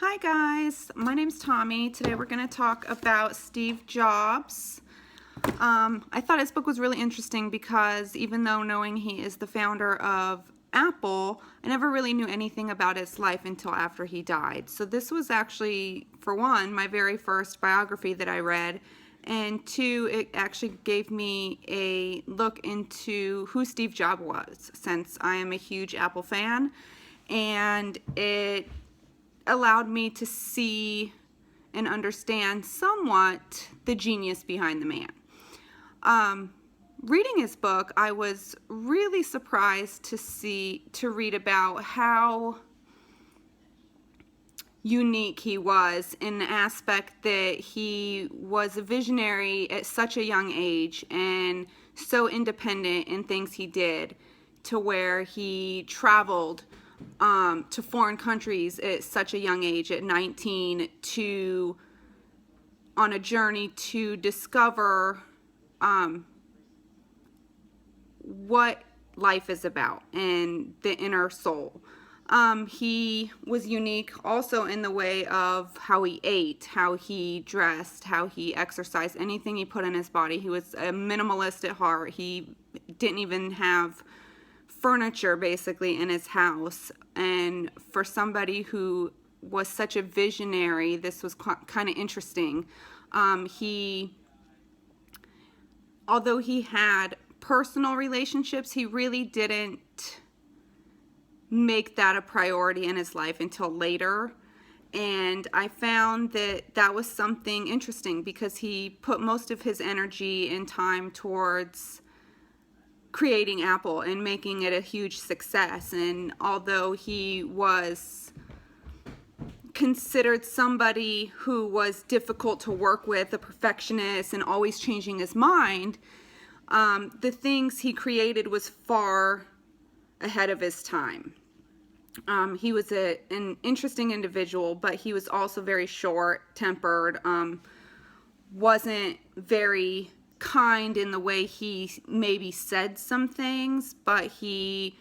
Hi guys, my name's Tommy. Today we're going to talk about Steve Jobs. I thought his book was really interesting because even though knowing he is the founder of Apple, I never really knew anything about his life until after he died. So this was actually, for one, my very first biography that I read, and two, it actually gave me a look into who Steve Jobs was, since I am a huge Apple fan, and it allowed me to see and understand somewhat the genius behind the man. Reading his book, I was really surprised to read about how unique he was in the aspect that he was a visionary at such a young age and so independent in things he did, to where he traveled to foreign countries at such a young age, at 19, on a journey to discover what life is about and the inner soul. He was unique also in the way of how he ate, how he dressed, how he exercised, anything he put in his body. He was a minimalist at heart. He didn't even have furniture basically in his house. And for somebody who was such a visionary, this was kind of interesting. Although he had personal relationships, he really didn't make that a priority in his life until later. And I found that that was something interesting because he put most of his energy and time towards creating Apple and making it a huge success. And although he was considered somebody who was difficult to work with, a perfectionist and always changing his mind, the things he created was far ahead of his time. He was an interesting individual, but he was also very short-tempered, wasn't very kind in the way he maybe said some things, but he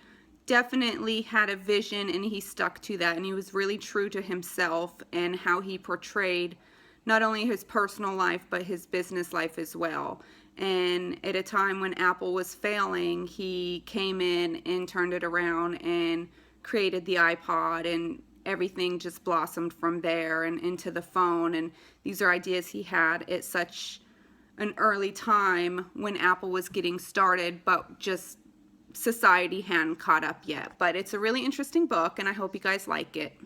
definitely had a vision and he stuck to that, and he was really true to himself and how he portrayed not only his personal life but his business life as well. And at a time when Apple was failing, he came in and turned it around and created the iPod, and everything just blossomed from there and into the phone. And these are ideas he had at such an early time when Apple was getting started, but just society hadn't caught up yet. But it's a really interesting book, and I hope you guys like it.